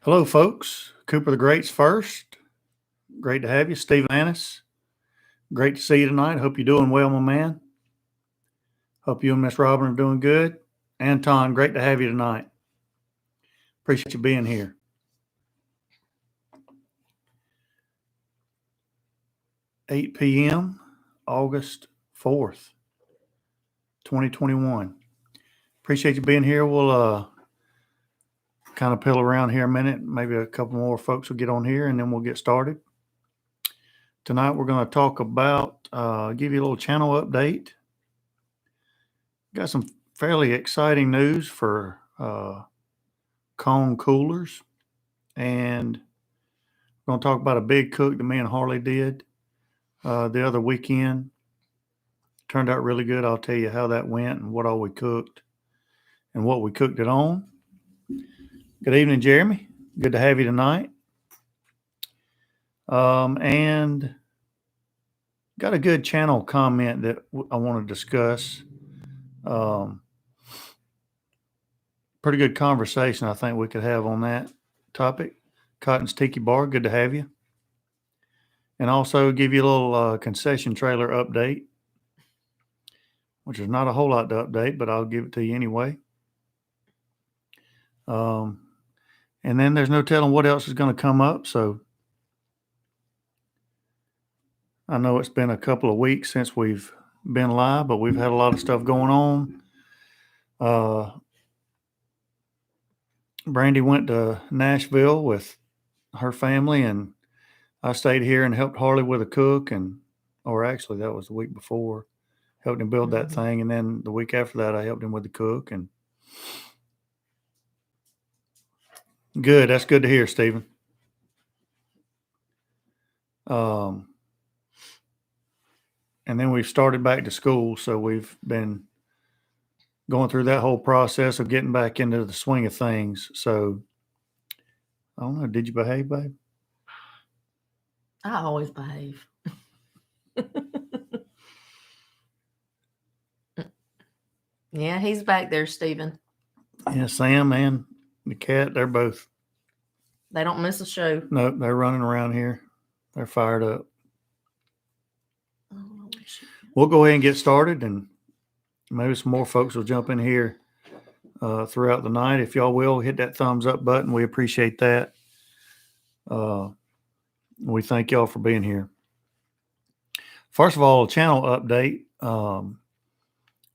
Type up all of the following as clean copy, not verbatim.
Hello, folks. Cooper the Great's first. Great to have you. Stephen Annis. Great to see you tonight. Hope you're doing well, my man. Hope you and Miss Robin are doing good. Anton, great to have you tonight. Appreciate you being here. $8 p.m., August 4th, 2021. Appreciate you being here. We'll kind of pill around here a minute. Maybe a couple more folks will get on here, and then we'll get started. Tonight we're going to talk about, give you a little channel update. Got some fairly exciting news for cone coolers, and we're going to talk about a big cook that me and Harley did the other weekend. Turned out really good. I'll tell you how that went and what all we cooked and what we cooked it on. Good evening, Jeremy. Good to have you tonight. And got a good channel comment that I want to discuss. Pretty good conversation I think we could have on that topic. Cotton's Tiki Bar, good to have you. And also give you a little concession trailer update, which is not a whole lot to update, but I'll give it to you anyway. And then there's no telling what else is going to come up. So I know it's been a couple of weeks since we've been live, but we've had a lot of stuff going on. Brandy went to Nashville with her family, and I stayed here and helped Harley with a cook, or actually that was the week before, helped him build that thing. And then the week after that, I helped him with the cook. And good. That's good to hear, Stephen. And then we've started back to school. So we've been going through that whole process of getting back into the swing of things. So I don't know. Did you behave, babe? I always behave. Yeah, he's back there, Stephen. Yeah, Sam and the cat, they don't miss a show. No, they're running around here. They're fired up. We'll go ahead and get started, and maybe some more folks will jump in here throughout the night. If y'all will, hit that thumbs up button. We appreciate that. We thank y'all for being here. First of all, channel update.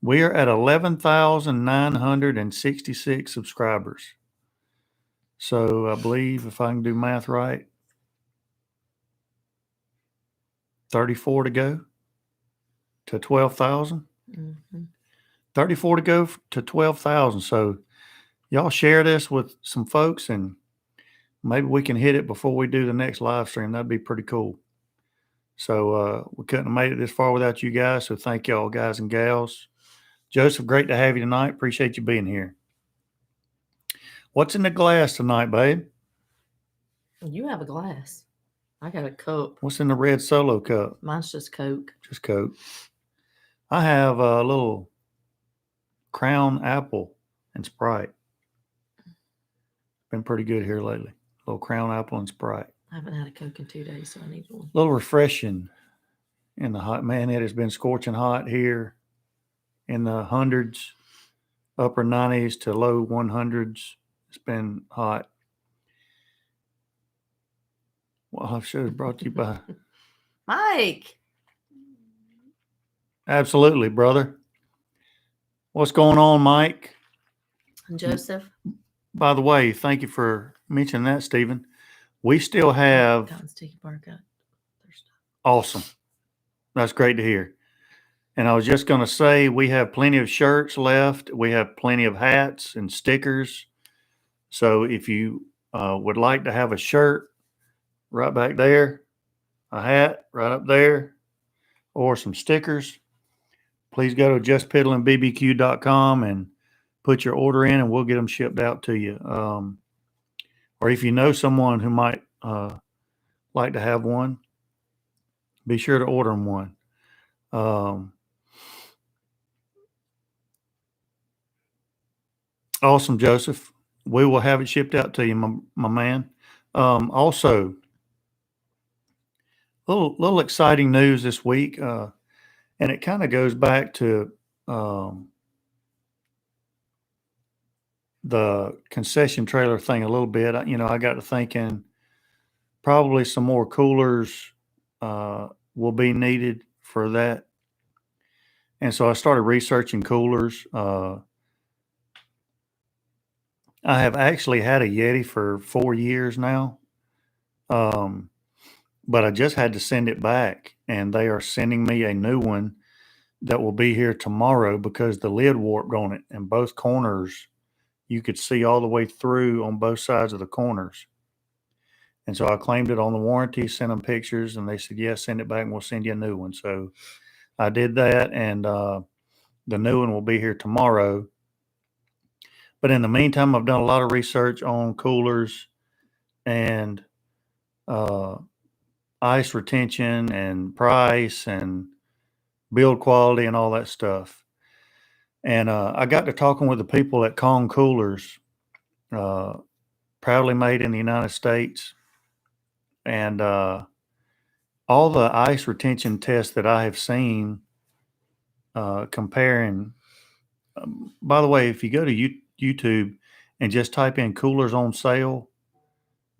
We are at 11,966 subscribers. So I believe, if I can do math right, 34 to go to 12,000. 34 to go to 12,000. So y'all share this with some folks, and maybe we can hit it before we do the next live stream. That'd be pretty cool. So we couldn't have made it this far without you guys. So thank y'all, guys and gals. Joseph, great to have you tonight. Appreciate you being here. What's in the glass tonight, babe? You have a glass. I got a cup. What's in the red Solo cup? Mine's just Coke. Just Coke. I have a little Crown Apple and Sprite. Been pretty good here lately. A little Crown Apple and Sprite. I haven't had a Coke in 2 days, so I need one. A little refreshing in the hot. Man, it has been scorching hot here in the hundreds, upper 90s to low 100s. It's been hot. Well, our show is brought to you by Mike. Absolutely, brother. What's going on, Mike? And Joseph. By the way, thank you for mentioning that, Stephen. We still have awesome. That's great to hear. And I was just going to say, we have plenty of shirts left. We have plenty of hats and stickers. So if you would like to have a shirt right back there, a hat right up there, or some stickers, please go to juspiddlinbbq.com and put your order in, and we'll get them shipped out to you. Or if you know someone who might like to have one, be sure to order them one. Awesome, Joseph. we will have it shipped out to you, my man. Also, little exciting news this week, and it kind of goes back to the concession trailer thing a little bit. I got to thinking probably some more coolers will be needed for that. And so I started researching coolers. I have actually had a Yeti for 4 years now. But I just had to send it back, and they are sending me a new one that will be here tomorrow because the lid warped on it, and both corners you could see all the way through on both sides of the corners. And so I claimed it on the warranty, sent them pictures, and they said, "Yes, send it back, and we'll send you a new one." So I did that, and the new one will be here tomorrow. But in the meantime, I've done a lot of research on coolers and ice retention and price and build quality and all that stuff. And I got to talking with the people at Kong Coolers, proudly made in the United States. And all the ice retention tests that I have seen comparing, by the way, if you go to YouTube and just type in coolers on sale,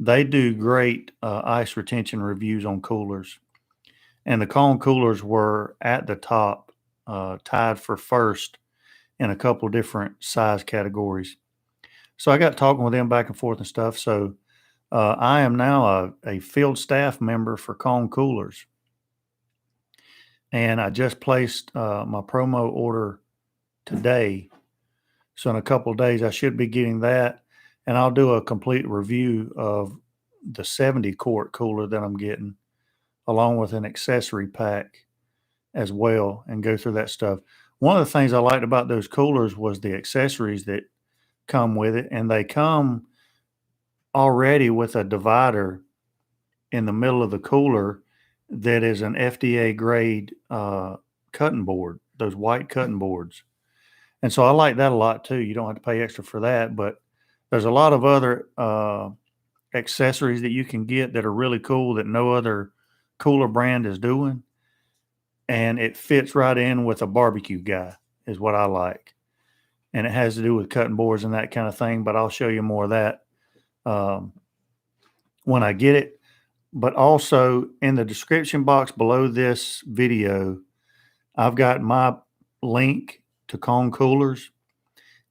they do great ice retention reviews on coolers. And the Kong coolers were at the top, tied for first in a couple different size categories. So I got talking with them back and forth and stuff. So I am now a field staff member for Kong Coolers. And I just placed my promo order today. So in a couple of days, I should be getting that. And I'll do a complete review of the 70 quart cooler that I'm getting, along with an accessory pack as well, and go through that stuff. One of the things I liked about those coolers was the accessories that come with it, and they come already with a divider in the middle of the cooler that is an FDA grade cutting board, those white cutting boards. And so I like that a lot too. You don't have to pay extra for that, but there's a lot of other accessories that you can get that are really cool that no other cooler brand is doing. And it fits right in with a barbecue guy is what I like. And it has to do with cutting boards and that kind of thing, but I'll show you more of that when I get it. But also in the description box below this video, I've got my link to Kong Coolers,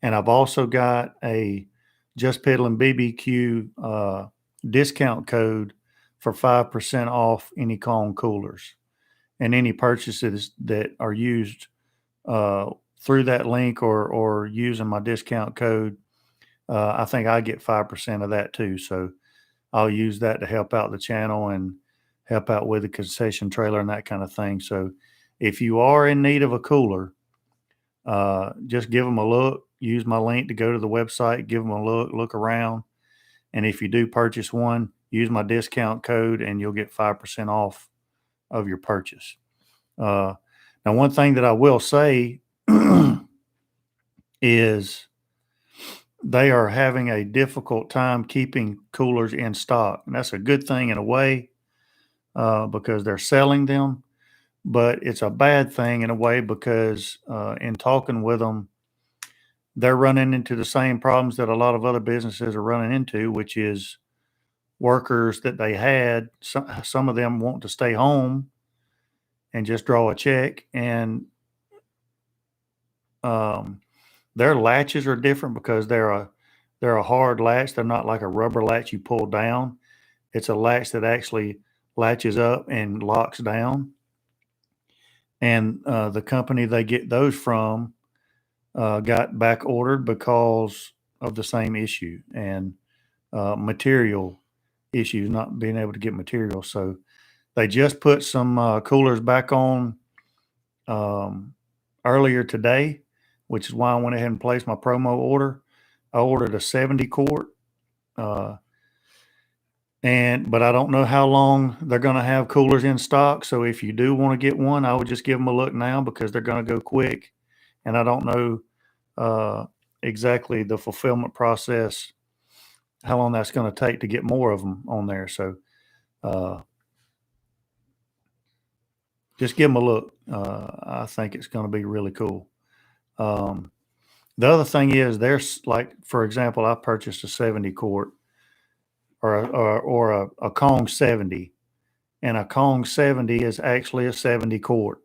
and I've also got a Jus Piddlin BBQ discount code for 5% off any Kong Coolers. And any purchases that are used through that link or using my discount code, I think I get 5% of that too. So I'll use that to help out the channel and help out with the concession trailer and that kind of thing. So if you are in need of a cooler, just give them a look. Use my link to go to the website, give them a look around. And if you do purchase one, use my discount code and you'll get 5% off of your purchase. Now, one thing that I will say is they are having a difficult time keeping coolers in stock. And that's a good thing in a way because they're selling them, but it's a bad thing in a way because in talking with them, they're running into the same problems that a lot of other businesses are running into, which is workers that they had. Some of them want to stay home and just draw a check, and their latches are different because they're a hard latch. They're not like a rubber latch you pull down. It's a latch that actually latches up and locks down. And the company they get those from got back ordered because of the same issue and material issues, not being able to get material. So they just put some coolers back on earlier today, which is why I went ahead and placed my promo order. I ordered a 70 quart, but I don't know how long they're going to have coolers in stock. So if you do want to get one, I would just give them a look now because they're going to go quick. And I don't know exactly the fulfillment process how long that's going to take to get more of them on there. So just give them a look. I think it's going to be really cool. The other thing is, there's like, for example, I purchased a 70 quart or a Kong 70, and a Kong 70 is actually a 70 quart.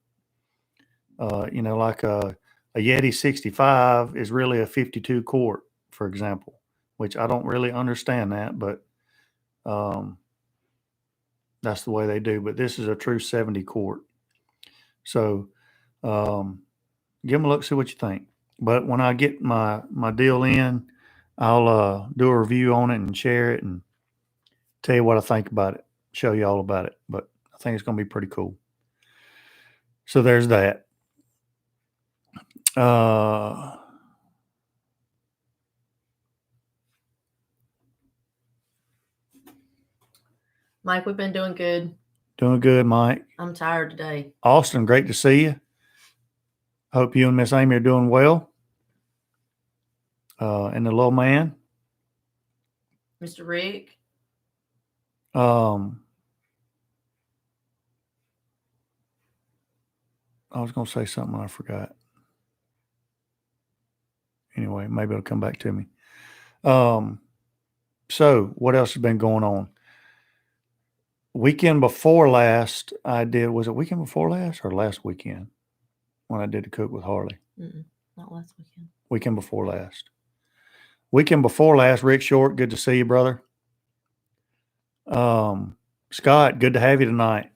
Like a Yeti 65 is really a 52 quart, for example, which I don't really understand that, but that's the way they do. But this is a true 70 quart. So give them a look, see what you think. But when I get my deal in, I'll do a review on it and share it and tell you what I think about it, show you all about it. But I think it's going to be pretty cool. So there's that. Mike, we've been doing good. Doing good, Mike. I'm tired today. Austin, great to see you. Hope you and Miss Amy are doing well. And the little man. Mr. Rick. I was going to say something I forgot. Anyway, maybe it'll come back to me. So what else has been going on? Weekend before last, was it weekend before last or last weekend when I did the cook with Harley? Not last weekend. Weekend before last. Weekend before last, Rick Short, good to see you, brother. Scott, good to have you tonight.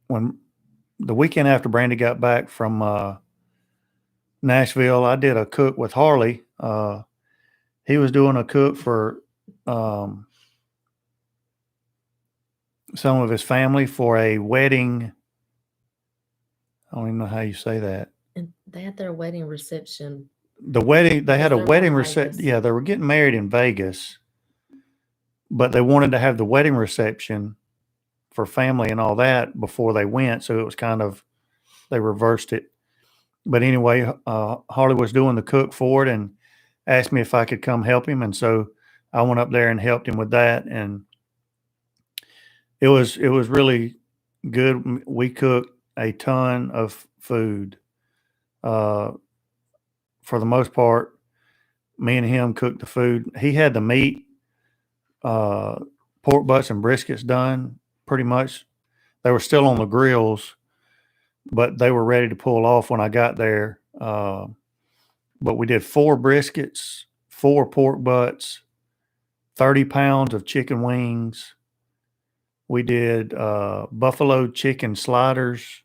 When the weekend after Brandy got back from Nashville, I did a cook with Harley. He was doing a cook for some of his family for a wedding. I don't even know how you say that. And they had their wedding reception. They had a wedding reception. Yeah, they were getting married in Vegas, but they wanted to have the wedding reception for family and all that before they went. So it was they reversed it. But anyway, Harley was doing the cook for it and asked me if I could come help him. And so I went up there and helped him with that. And it was really good. We cooked a ton of food. For the most part, me and him cooked the food. He had the meat, pork butts and briskets done pretty much. They were still on the grills, but they were ready to pull off when I got there. But we did 4 briskets, 4 pork butts, 30 pounds of chicken wings. We did buffalo chicken sliders.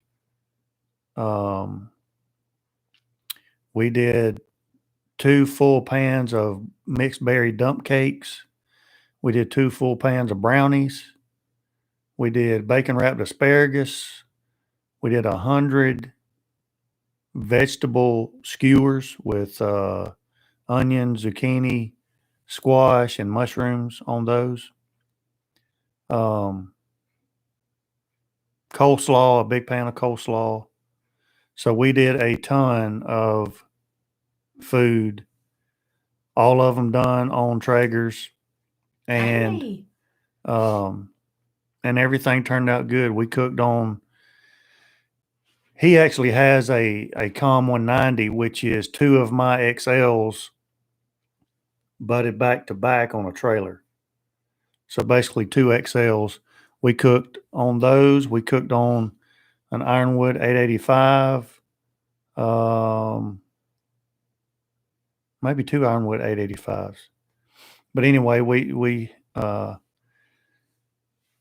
We did 2 full pans of mixed berry dump cakes. We did 2 full pans of brownies. We did bacon wrapped asparagus. We did 100 vegetable skewers with onion, zucchini, squash, and mushrooms on those. Coleslaw, a big pan of coleslaw. So we did a ton of food, all of them done on Traegers, and everything turned out good. We cooked on. He actually has a COM 190, which is 2 of my XLs butted back to back on a trailer. So basically 2 XLs. We cooked on those. We cooked on an Ironwood 885. Maybe 2 Ironwood 885s. But anyway, we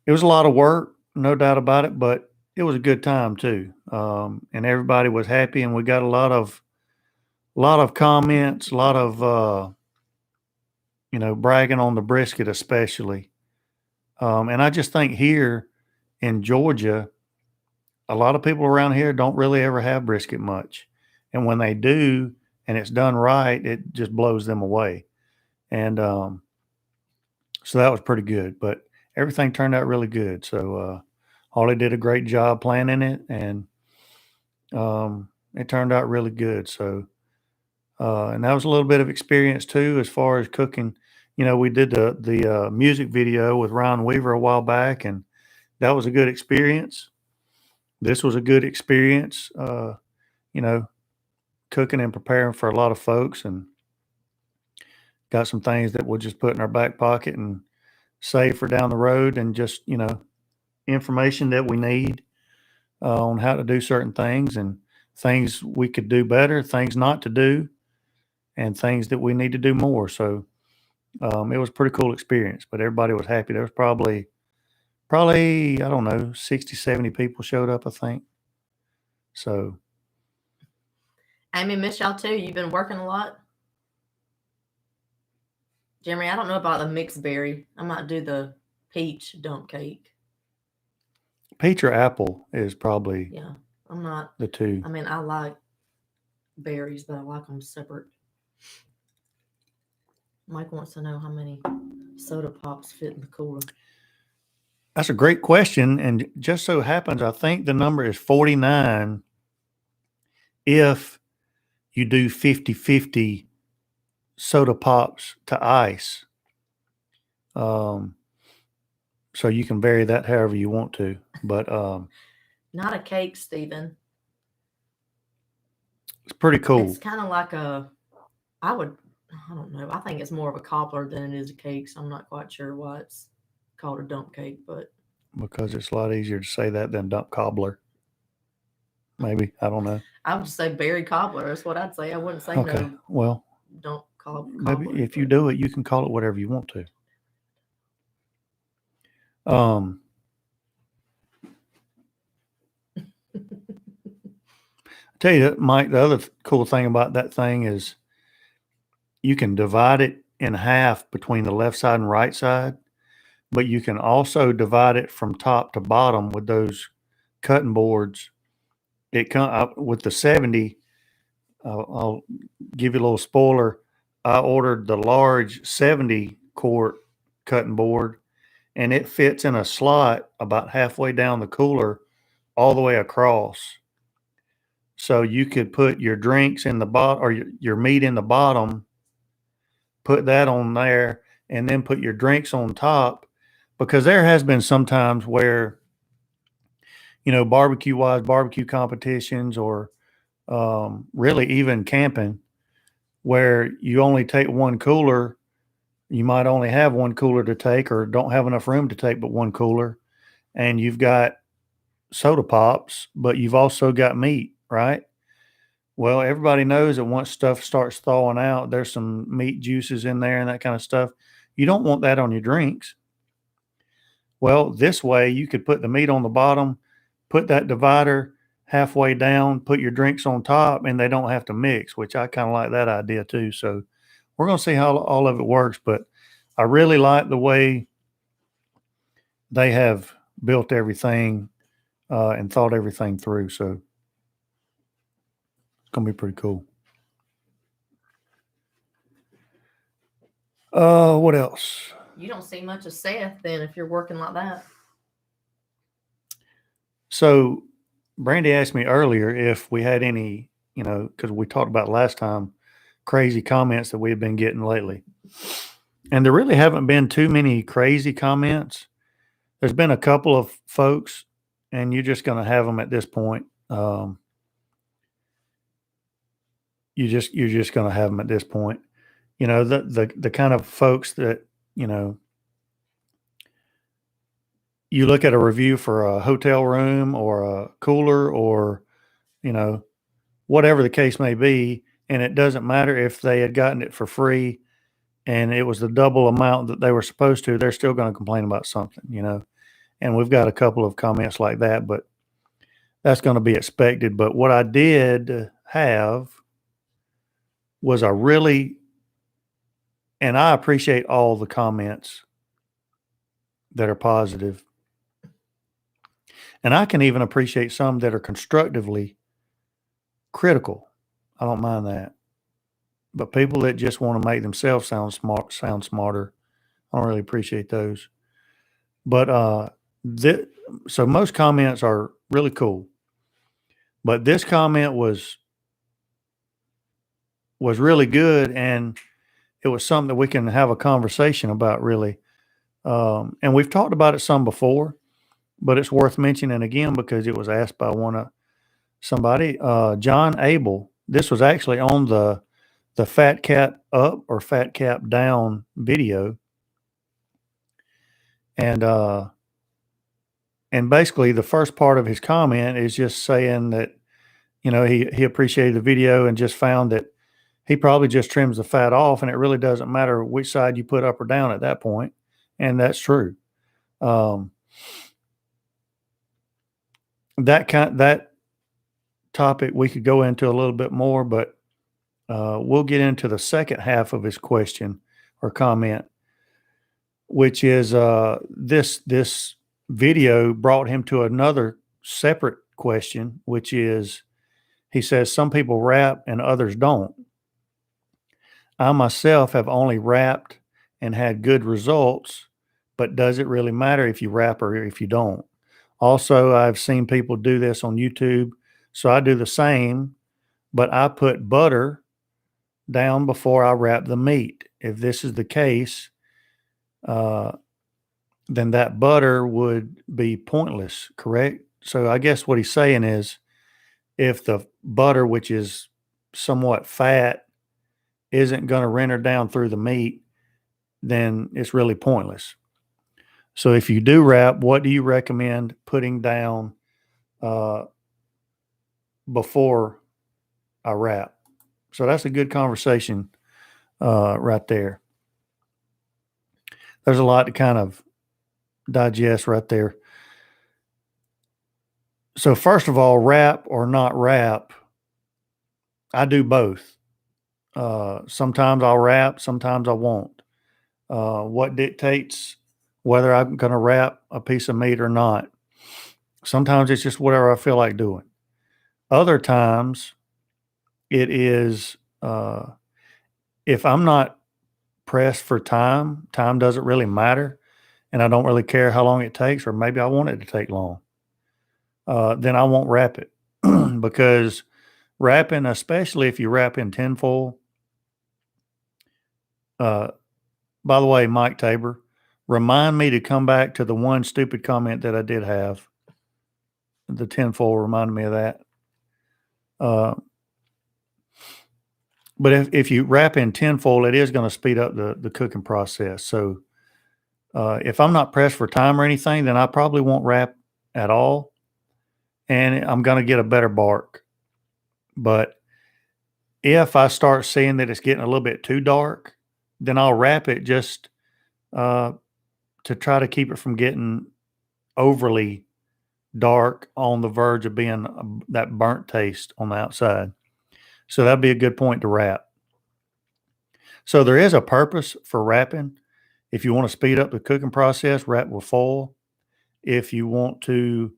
it was a lot of work, no doubt about it, but it was a good time too. And everybody was happy, and we got a lot of comments, a lot of bragging on the brisket especially. And I just think here in Georgia, a lot of people around here don't really ever have brisket much. And when they do, and it's done right, it just blows them away. And so that was pretty good. But everything turned out really good. So Harley did a great job planning it, and it turned out really good. So And that was a little bit of experience too, as far as cooking. We did the music video with Ryan Weaver a while back, and that was a good experience. This was a good experience, you know, cooking and preparing for a lot of folks, and got some things that we'll just put in our back pocket and save for down the road, and just, information that we need on how to do certain things, and things we could do better, things not to do, and things that we need to do more. So it was a pretty cool experience, but everybody was happy. There was probably, I don't know, 60, 70 people showed up, I think. So Amy, miss y'all too. You've been working a lot. Jeremy, I don't know about the mixed berry. I might do the peach dump cake. peach or apple is probably Yeah, I'm not. the two. I mean, I like berries, but I like them separate. Mike wants to know how many soda pops fit in the cooler. That's a great question. And just so happens, I think the number is 49 if you do 50-50 soda pops to ice. So you can vary that however you want to. But Not a cake, Stephen. it's pretty cool. It's kind of like I don't know. I think it's more of a cobbler than it is a cake, so I'm not quite sure why it's called a dump cake, but Because it's a lot easier to say that than dump cobbler. Maybe. I don't know. I would just say berry cobbler. That's what I'd say. I wouldn't say Okay. no Well, dump cobbler. maybe if you do it, you can call it whatever you want to. I tell you, Mike, the other cool thing about that thing is you can divide it in half between the left side and right side, but you can also divide it from top to bottom with those cutting boards. It come with the 70. I'll give you a little spoiler. I ordered the large 70 quart cutting board, and it fits in a slot about halfway down the cooler all the way across. So you could put your drinks in the bottom, or your meat in the bottom, put that on there, and then put your drinks on top. Because there has been some times where, barbecue competitions, or really even camping, where you only take one cooler. You might only have one cooler to take, or don't have enough room to take but one cooler. And you've got soda pops, but you've also got meat, right? Well, everybody knows that once stuff starts thawing out, there's some meat juices in there and that kind of stuff. You don't want that on your drinks. Well, this way you could put the meat on the bottom, put that divider halfway down, put your drinks on top, and they don't have to mix, which I kind of like that idea too. So we're going to see how all of it works, but I really like the way they have built everything and thought everything through. So it's going to be pretty cool. What else? You don't see much of Seth then if you're working like that. So Brandy asked me earlier if we had any, because we talked about last time, crazy comments that we've been getting lately. And there really haven't been too many crazy comments. There's been a couple of folks, and you're just going to have them at this point. You're just going to have them at this point. The kind of folks that, you look at a review for a hotel room or a cooler, or, whatever the case may be, and it doesn't matter if they had gotten it for free and it was the double amount that they were supposed to, they're still going to complain about something, and we've got a couple of comments like that, but that's going to be expected. But what I did have was and I appreciate all the comments that are positive. And I can even appreciate some that are constructively critical. I don't mind that. But people that just want to make themselves sound smarter, I don't really appreciate those. But so most comments are really cool. But this comment was was really good, and it was something that we can have a conversation about, really. And we've talked about it some before, but it's worth mentioning again because it was asked by somebody, John Abel. This was actually on the Fat Cap Up or Fat Cap Down video, and basically the first part of his comment is just saying that he appreciated the video and just found that he probably just trims the fat off, and it really doesn't matter which side you put up or down at that point, and that's true. That topic we could go into a little bit more, but we'll get into the second half of his question or comment, which is this video brought him to another separate question, which is, he says, some people wrap and others don't. I myself have only wrapped and had good results, but does it really matter if you wrap or if you don't? Also, I've seen people do this on YouTube, so I do the same, but I put butter down before I wrap the meat. If this is the case, then that butter would be pointless, correct? So I guess what he's saying is, if the butter, which is somewhat fat, isn't going to render down through the meat, then it's really pointless. So if you do wrap, what do you recommend putting down before I wrap? So that's a good conversation right there. There's a lot to kind of digest right there. So first of all, wrap or not wrap, I do both. Sometimes I'll wrap, sometimes I won't. What dictates whether I'm going to wrap a piece of meat or not? Sometimes it's just whatever I feel like doing. Other times it is, if I'm not pressed for time doesn't really matter, and I don't really care how long it takes, or maybe I want it to take long, then I won't wrap it. Because wrapping, especially if you wrap in tinfoil, by the way, Mike Tabor, remind me to come back to the one stupid comment that I did have. The tinfoil reminded me of that. But if you wrap in tinfoil, it is going to speed up the cooking process. So if I'm not pressed for time or anything, then I probably won't wrap at all, and I'm going to get a better bark. But if I start seeing that it's getting a little bit too dark, then I'll wrap it just to try to keep it from getting overly dark on the verge of being that burnt taste on the outside. So that'd be a good point to wrap. So there is a purpose for wrapping. If you want to speed up the cooking process, wrap with foil. If you want to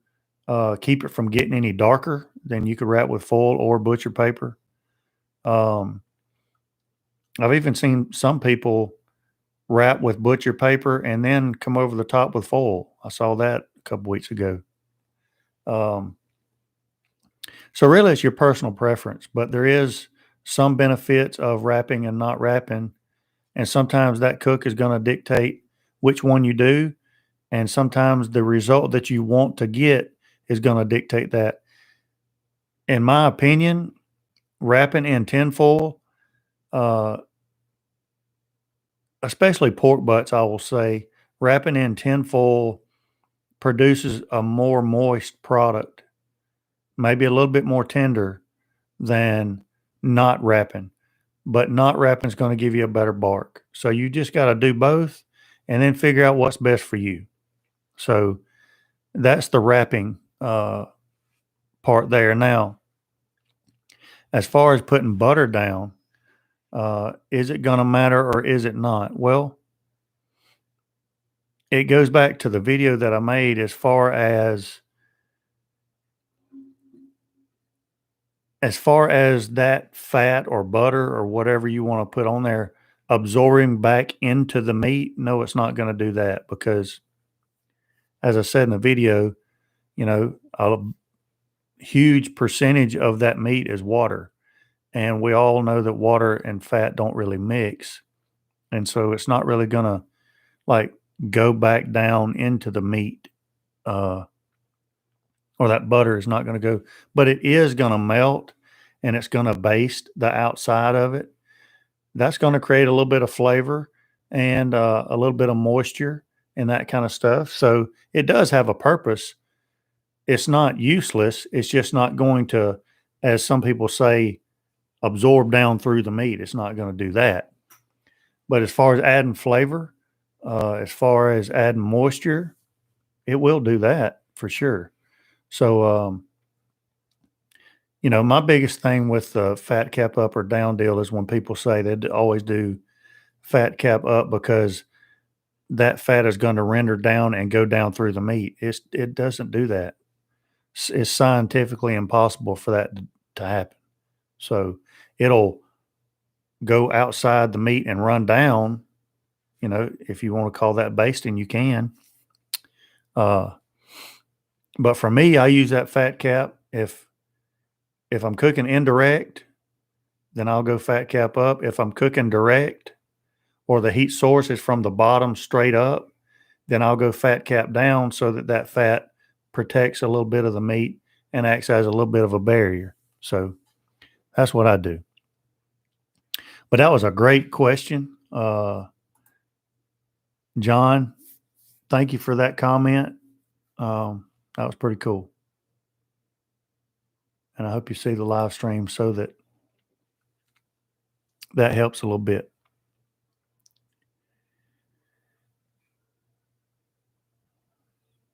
keep it from getting any darker, then you could wrap with foil or butcher paper. I've even seen some people wrap with butcher paper and then come over the top with foil. I saw that a couple weeks ago. So really it's your personal preference, but there is some benefits of wrapping and not wrapping. And sometimes that cook is going to dictate which one you do. And sometimes the result that you want to get is going to dictate that. In my opinion, wrapping in tinfoil, especially pork butts, I will say, wrapping in tinfoil produces a more moist product, maybe a little bit more tender than not wrapping. But not wrapping is going to give you a better bark. So you just got to do both and then figure out what's best for you. So that's the wrapping part there. Now, as far as putting butter down, is it going to matter or is it not? Well, it goes back to the video that I made as far as that fat or butter or whatever you want to put on there absorbing back into the meat. No, it's not going to do that, because as I said in the video, a huge percentage of that meat is water. And we all know that water and fat don't really mix. And so it's not really going to like go back down into the meat. Or that butter is not going to go, but it is going to melt and it's going to baste the outside of it. That's going to create a little bit of flavor and a little bit of moisture and that kind of stuff. So it does have a purpose. It's not useless. It's just not going to, as some people say, absorb down through the meat. It's not going to do that. But as far as adding flavor, as far as adding moisture, it will do that for sure. So, my biggest thing with the fat cap up or down deal is when people say they always do fat cap up because that fat is going to render down and go down through the meat. It doesn't do that. It's scientifically impossible for that to happen. So it'll go outside the meat and run down. If you want to call that basting, you can. But for me, I use that fat cap. If I'm cooking indirect, then I'll go fat cap up. If I'm cooking direct or the heat source is from the bottom straight up, then I'll go fat cap down so that fat protects a little bit of the meat and acts as a little bit of a barrier. So that's what I do. But that was a great question. John, thank you for that comment. That was pretty cool. And I hope you see the live stream so that helps a little bit.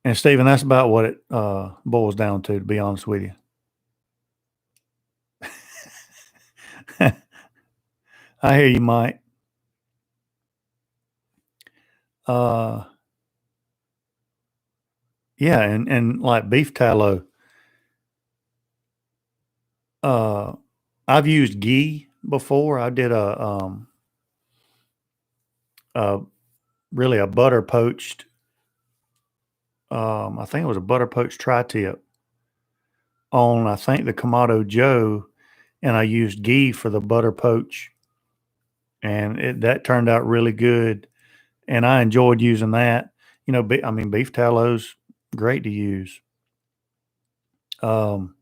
And Stephen, that's about what it boils down to be honest with you. I hear you, Mike. Yeah, and like beef tallow, I've used ghee before. I did really a butter poached. I think it was a butter poached tri-tip on, I think, the Kamado Joe, and I used ghee for the butter poach, and that turned out really good, and I enjoyed using that. Beef tallow's great to use. And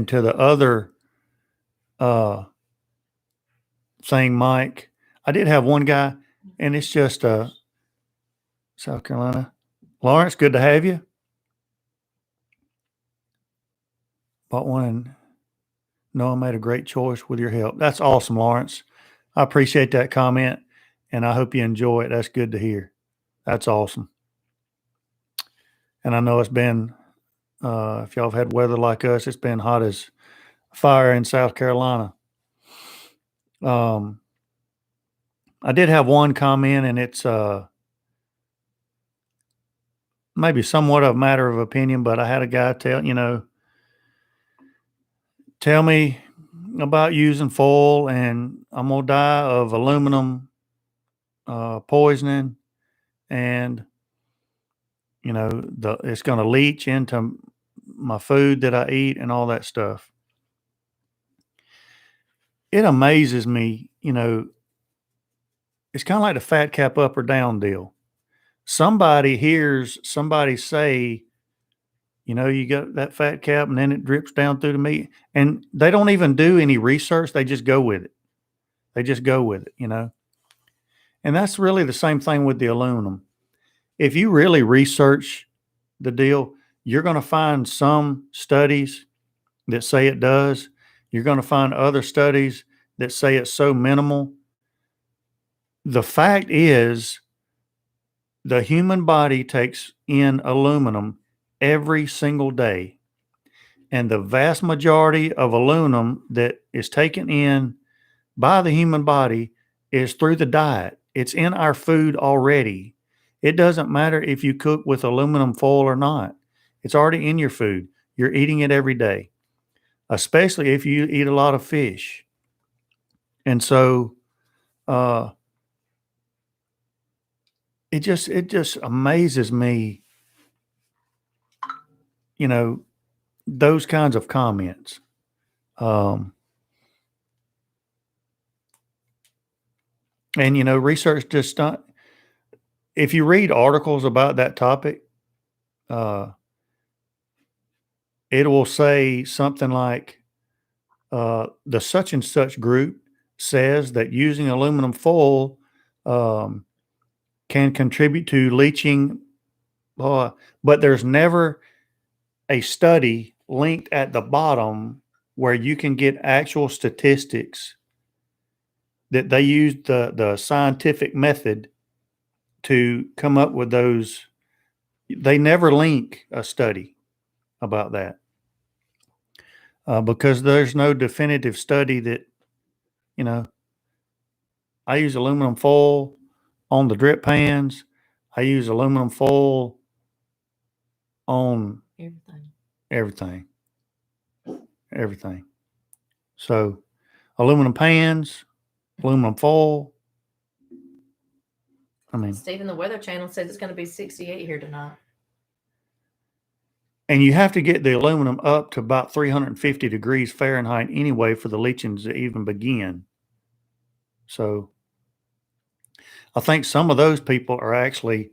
to the other thing, Mike, I did have one guy, and it's just South Carolina. Lawrence, good to have you. Bought one and Noah made a great choice with your help. That's awesome, Lawrence. I appreciate that comment, and I hope you enjoy it. That's good to hear. That's awesome. And I know it's been, if y'all have had weather like us, it's been hot as fire in South Carolina. I did have one comment, and it's maybe somewhat of a matter of opinion, but I had a guy tell me about using foil, and I'm going to die of aluminum poisoning, and it's going to leach into my food that I eat and all that stuff. It amazes me, it's kind of like the fat cap up or down deal. Somebody hears somebody say, you got that fat cap and then it drips down through the meat, and they don't even do any research. They just go with it. And that's really the same thing with the aluminum. If you really research the deal, you're going to find some studies that say it does. You're going to find other studies that say it's so minimal. The fact is, the human body takes in aluminum every single day. And the vast majority of aluminum that is taken in by the human body is through the diet. It's in our food already. It doesn't matter if you cook with aluminum foil or not. It's already in your food. You're eating it every day, especially if you eat a lot of fish. And so it just amazes me, those kinds of comments. And, research just not, if you read articles about that topic, it will say something like the such and such group says that using aluminum foil can contribute to leaching, but there's never a study linked at the bottom where you can get actual statistics that they used the scientific method to come up with those. They never link a study about that because there's no definitive study that, I use aluminum foil on the drip pans. I use aluminum foil on everything. So aluminum pans, aluminum foil. I mean, Stephen, the Weather Channel says it's going to be 68 here tonight. And you have to get the aluminum up to about 350 degrees Fahrenheit anyway for the leachings to even begin. So I think some of those people are actually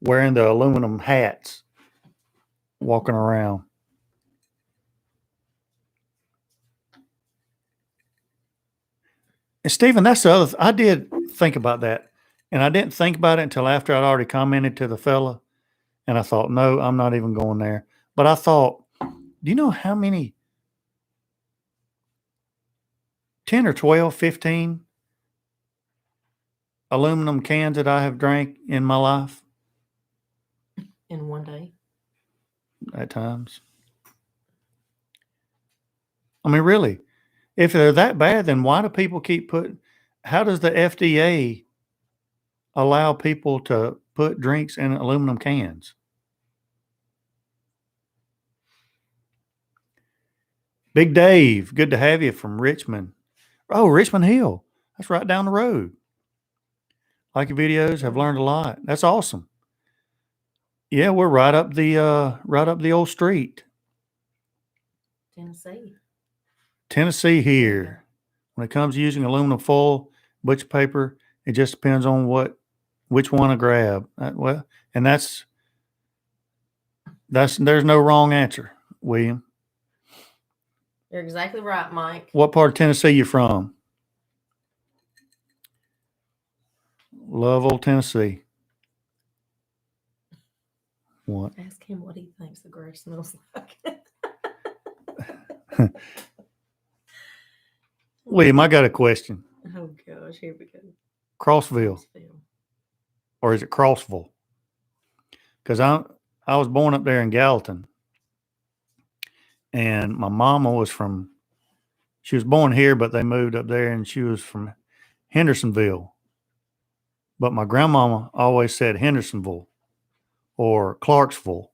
wearing the aluminum hats walking around. And Stephen, that's the other I did think about that. And I didn't think about it until after I'd already commented to the fella. And I thought, no, I'm not even going there. But I thought, do you know how many 10 or 12, 15 aluminum cans that I have drank in my life? In one day? At times. I mean, really, if they're that bad, then why do people keep how does the FDA allow people to put drinks in aluminum cans? Big Dave, good to have you from Richmond. Oh, Richmond Hill. That's right down the road. Like your videos, have learned a lot. That's awesome. Yeah, we're right up the old street. Tennessee here. When it comes to using aluminum foil, butcher paper, it just depends on which one to grab. And there's no wrong answer, William. You're exactly right, Mike. What part of Tennessee you from? Love old Tennessee. What? Ask him what he thinks the grass smells like. William, I got a question. Oh gosh, here we go. Crossville. Or is it Crossville? Because I was born up there in Gallatin. And my mama she was born here, but they moved up there and she was from Hendersonville. But my grandmama always said Hendersonville or Clarksville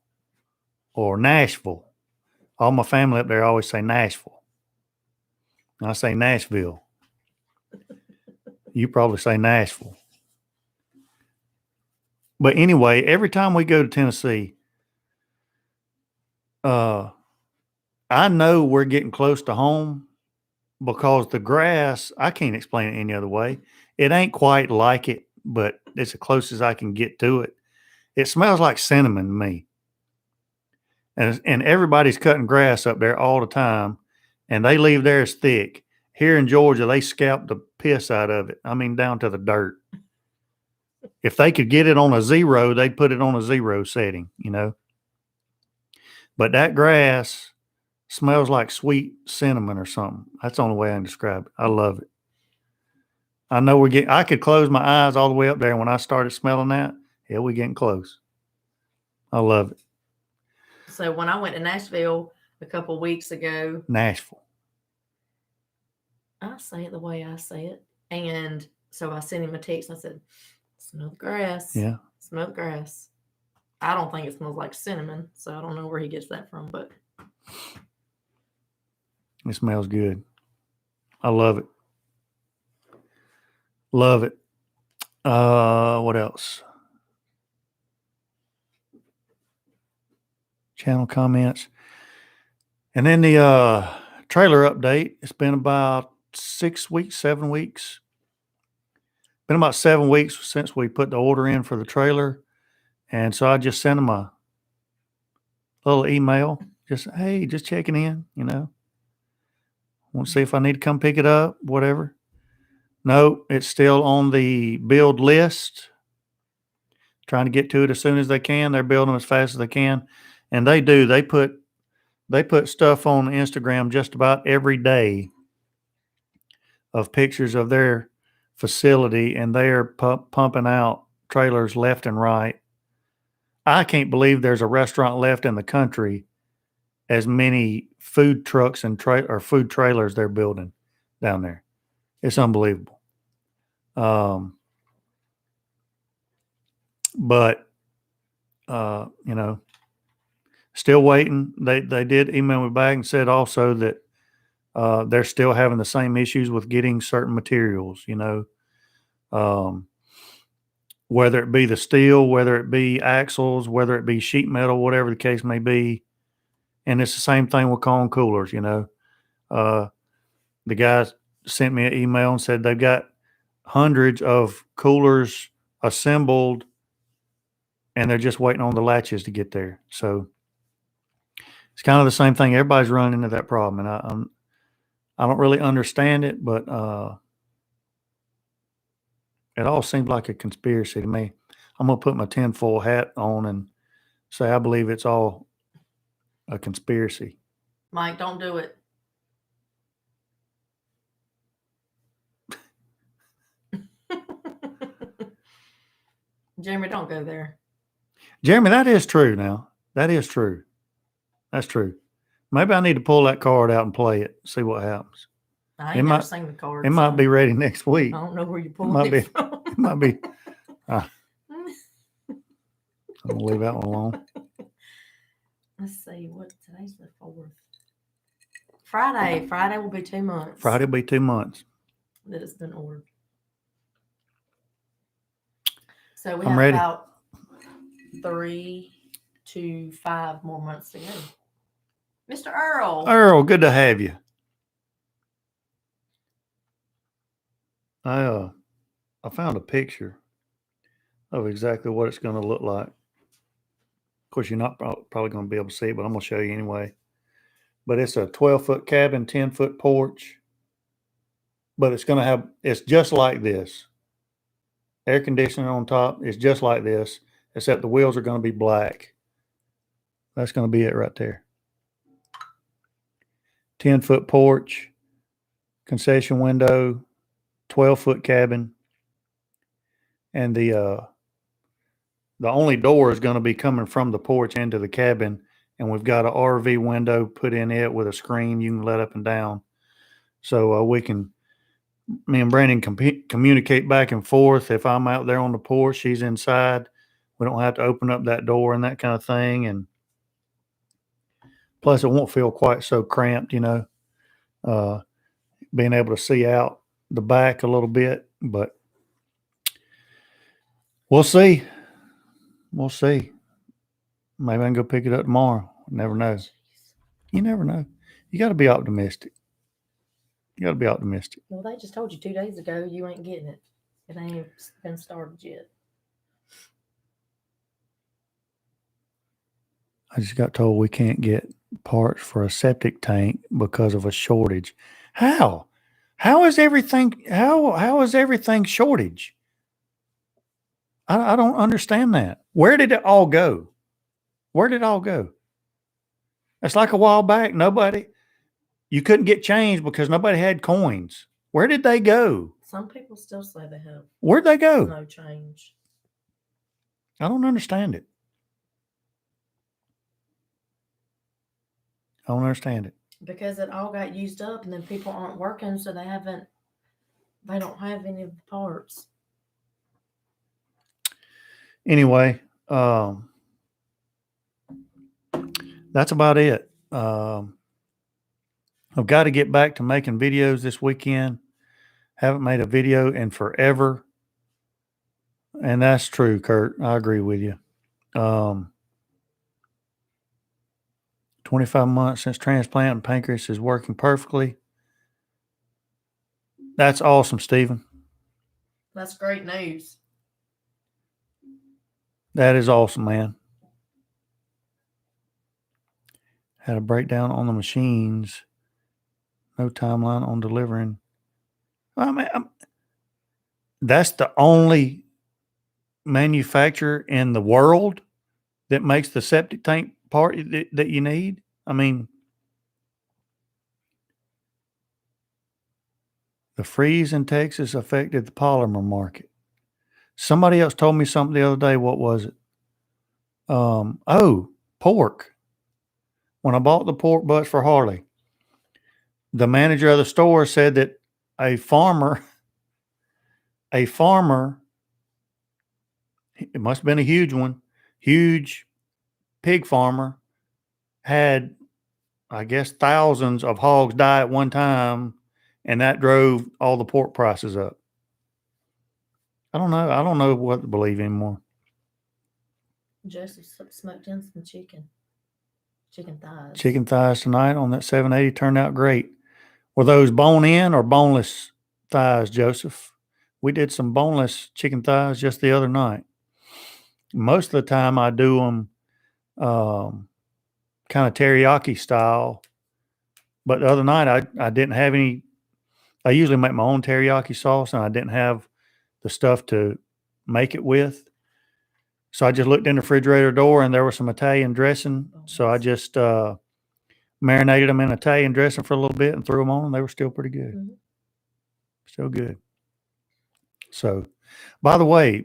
or Nashville. All my family up there always say Nashville. And I say Nashville. You probably say Nashville. But anyway, every time we go to Tennessee, I know we're getting close to home because the grass, I can't explain it any other way. It ain't quite like it, but it's the closest I can get to it. It smells like cinnamon to me. And everybody's cutting grass up there all the time, and they leave theirs thick. Here in Georgia, they scalp the piss out of it. I mean, down to the dirt. If they could get it on a 0, they'd put it on a 0 setting, But that grass smells like sweet cinnamon or something. That's the only way I can describe it. I love it. I know I could close my eyes all the way up there. And when I started smelling that, yeah, we're getting close. I love it. So when I went to Nashville a couple weeks ago. Nashville. I say it the way I say it. And so I sent him a text and I said, smell the grass. Yeah. Smell the grass. I don't think it smells like cinnamon, so I don't know where he gets that from, but it smells good. I love it. Love it. What else? Channel comments. And then the trailer update. It's been about 6 weeks, 7 weeks. Been about 7 weeks since we put the order in for the trailer. And so I just sent them a little email. Just, hey, just checking in, Want to see if I need to come pick it up, whatever. No, it's still on the build list. Trying to get to it as soon as they can. They're building them as fast as they can. And they do. They put stuff on Instagram just about every day of pictures of their facility, and they're pumping out trailers left and right. I can't believe there's a restaurant left in the country as many food trucks and food trailers they're building down there. It's unbelievable. But still waiting. They did email me back and said also that they're still having the same issues with getting certain materials, whether it be the steel, whether it be axles, whether it be sheet metal, whatever the case may be. And it's the same thing with cone coolers, The guys sent me an email and said they've got hundreds of coolers assembled and they're just waiting on the latches to get there. So it's kind of the same thing. Everybody's running into that problem. And I don't really understand it, but it all seems like a conspiracy to me. I'm going to put my tinfoil hat on and say I believe it's all a conspiracy. Mike, don't do it. Jeremy, don't go there. Jeremy, that is true now. That is true. That's true. Maybe I need to pull that card out and play it, see what happens. I ain't never seen the card. It might be ready next week. I don't know where you pulled it from. It might be. I'm going to leave that one alone. Let's see. Today's the 4th. Friday. Friday will be 2 months. Friday will be 2 months. That it's been ordered. So we I'm have ready. About 3 to 5 more months to go. Mr. Earl. Earl, good to have you. I found a picture of exactly what it's going to look like. Of course, you're not probably going to be able to see it, but I'm going to show you anyway. But it's a 12-foot cabin, 10-foot porch. But it's just like this. Air conditioning on top. It's just like this, except the wheels are going to be black. That's going to be it right there. 10-foot porch, concession window, 12-foot cabin. And the only door is going to be coming from the porch into the cabin. And we've got an RV window put in it with a screen you can let up and down. So me and Brandon communicate back and forth. If I'm out there on the porch, she's inside. We don't have to open up that door and that kind of thing. And plus it won't feel quite so cramped, being able to see out the back a little bit, but we'll see. We'll see. Maybe I can go pick it up tomorrow. Never know. You never know. You got to be optimistic. Well, they just told you 2 days ago you ain't getting it. It ain't been started yet. I just got told we can't get parts for a septic tank because of a shortage. How? How is everything shortage? I don't understand that. Where did it all go? It's like a while back, you couldn't get change because nobody had coins. Where did they go? Some people still say they have. Where'd they go? No change. I don't understand it. Because it all got used up and then people aren't working, so they don't have any of the parts. Anyway, that's about it. I've got to get back to making videos this weekend. Haven't made a video in forever. And that's true, Kurt. I agree with you. 25 months since transplant and pancreas is working perfectly. That's awesome, Stephen. That's great news. That is awesome, man. Had a breakdown on the machines. No timeline on delivering. That's the only manufacturer in the world that makes the septic tank part that you need. I mean, the freeze in Texas affected the polymer market. Somebody else told me something the other day. What was it? Pork. When I bought the pork butts for Harley, the manager of the store said that a farmer, it must have been a huge one, huge pig farmer, had, I guess, thousands of hogs die at one time, and that drove all the pork prices up. I don't know. I don't know what to believe anymore. Joseph smoked in some chicken thighs. Chicken thighs tonight on that 780 turned out great. Were those bone-in or boneless thighs, Joseph? We did some boneless chicken thighs just the other night. Most of the time I do them kind of teriyaki style. But the other night I didn't have any. I usually make my own teriyaki sauce, and I didn't have the stuff to make it with. So I just looked in the refrigerator door, and there was some Italian dressing. So I just marinated them in Italian dressing for a little bit and threw them on, and they were still pretty good. Mm-hmm. Still good. So, by the way,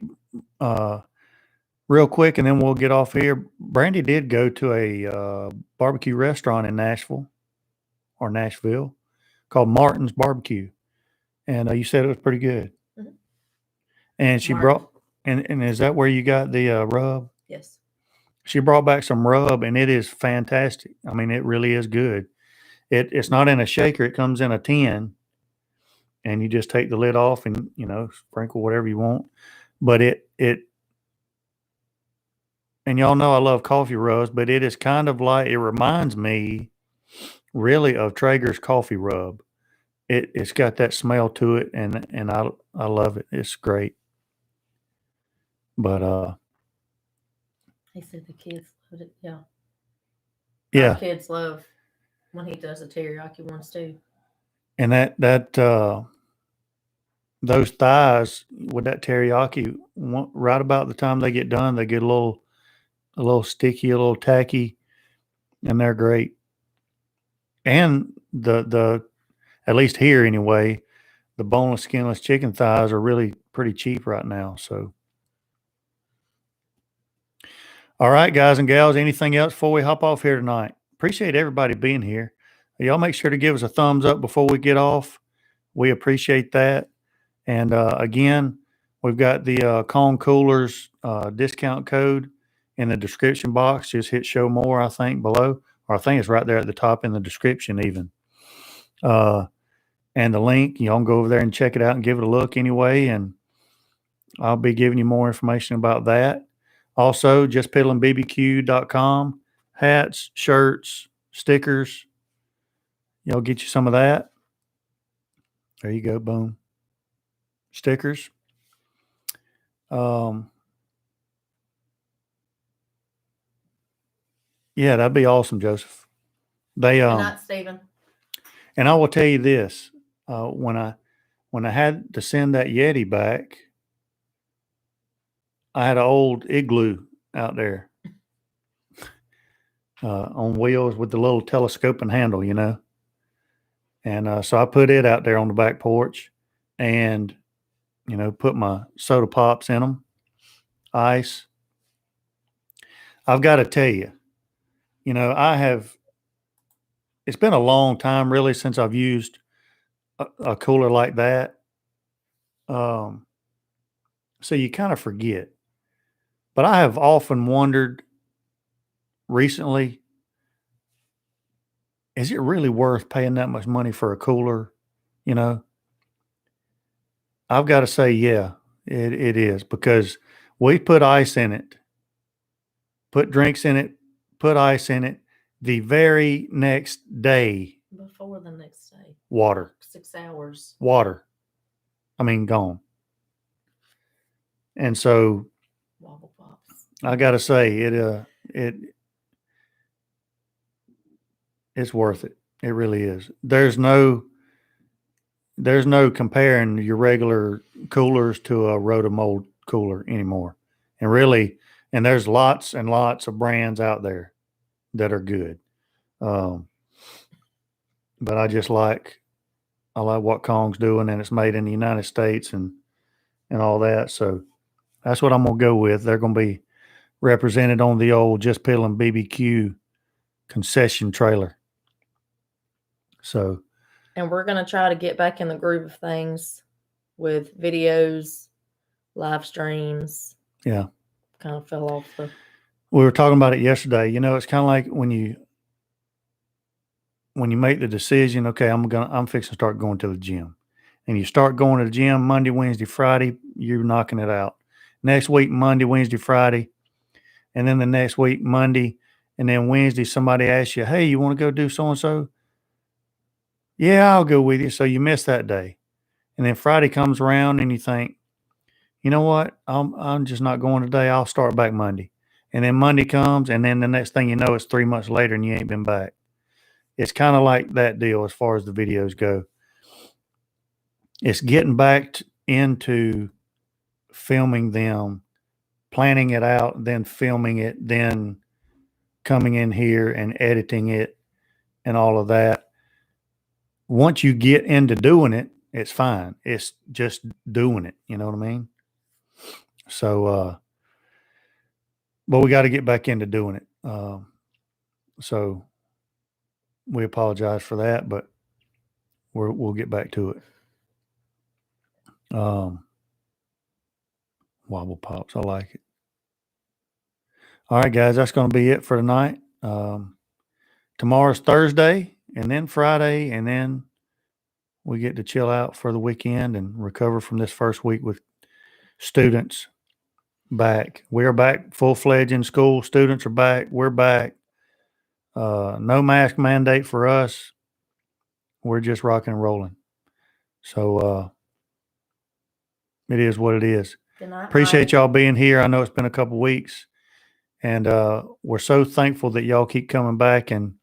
real quick, and then we'll get off here. Brandy did go to a barbecue restaurant in Nashville called Martin's Barbecue, and you said it was pretty good. Mm-hmm. And she brought, and is that where you got the rub? Yes. She brought back some rub, and it is fantastic. I mean, it really is good. It's not in a shaker; it comes in a tin, and you just take the lid off and sprinkle whatever you want. But and y'all know I love coffee rubs, but it is kind of like, it reminds me really of Traeger's coffee rub. It's got that smell to it, and I love it. It's great. But he said the kids loved it. Yeah. Yeah. Our kids love when he does the teriyaki ones too. And that those thighs with that teriyaki, right about the time they get done, they get a little sticky, a little tacky, and they're great. And the at least here anyway, the boneless, skinless chicken thighs are really pretty cheap right now. So, all right, guys and gals, anything else before we hop off here tonight? Appreciate everybody being here. Y'all make sure to give us a thumbs up before we get off. We appreciate that. And again, we've got the Cone Coolers discount code in the description box. Just hit show more, I think, below. Or I think it's right there at the top in the description even. And the link, y'all can go over there and check it out and give it a look anyway. And I'll be giving you more information about that. Also, JusPiddlinBBQ.com, hats, shirts, stickers. Y'all get you some of that. There you go. Boom. Stickers. Yeah, that'd be awesome, Joseph. Good night, Stephen. And I will tell you this: when I had to send that Yeti back, I had an old Igloo out there on wheels with the little telescoping handle, And so I put it out there on the back porch, and put my soda pops in them, ice. I've got to tell you, it's been a long time really since I've used a cooler like that. So you kind of forget. But I have often wondered recently, is it really worth paying that much money for a cooler? I've got to say, yeah, it is, because we put ice in it, put drinks in it, put ice in it, The very next day, Before the next day. water. 6 hours. Water. I mean, gone. And so Wobble pops. I got to say, it's worth it. It really is. There's no comparing your regular coolers to a rotomold cooler anymore. And really, and there's lots and lots of brands out there that are good. But I like what Kong's doing, and it's made in the United States and all that. So that's what I'm going to go with. They're going to be represented on the old Jus Piddlin BBQ concession trailer. So, and we're going to try to get back in the groove of things with videos, live streams. Yeah. Kind of fell off the. We were talking about it yesterday. You know, it's kind of like when you make the decision, okay, I'm fixing to start going to the gym. And you start going to the gym Monday, Wednesday, Friday, you're knocking it out. Next week, Monday, Wednesday, Friday. And then the next week, Monday, and then Wednesday, somebody asks you, hey, you want to go do so-and-so? Yeah, I'll go with you. So you miss that day. And then Friday comes around and you think, you know what? I'm just not going today. I'll start back Monday. And then Monday comes, and then the next thing you know, it's 3 months later and you ain't been back. It's kind of like that deal as far as the videos go. It's getting back into filming them, planning it out, then filming it, then coming in here and editing it and all of that. Once you get into doing it, it's fine. It's just doing it. You know what I mean? So, but we got to get back into doing it. So we apologize for that, but we'll get back to it. Wobble pops. I like it. All right, guys, that's going to be it for tonight. Tomorrow's Thursday, and then Friday, and then we get to chill out for the weekend and recover from this first week with students back. We are back full-fledged in school. Students are back. We're back. No mask mandate for us. We're just rocking and rolling. So it is what it is. Good night, Appreciate y'all being here. I know it's been a couple weeks, and we're so thankful that y'all keep coming back and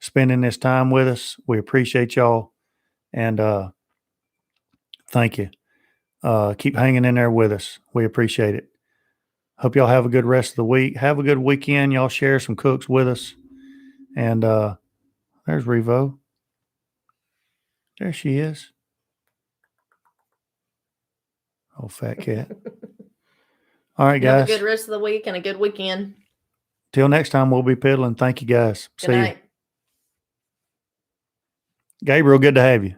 spending this time with us. We appreciate y'all, and thank you. Keep hanging in there with us. We appreciate it. Hope y'all have a good rest of the week. Have a good weekend. Y'all share some cooks with us. And there's Revo. There she is. Oh, fat cat. All right, guys. Have a good rest of the week and a good weekend. Till next time, we'll be piddling. Thank you, guys. Good night. See you. Gabriel, good to have you.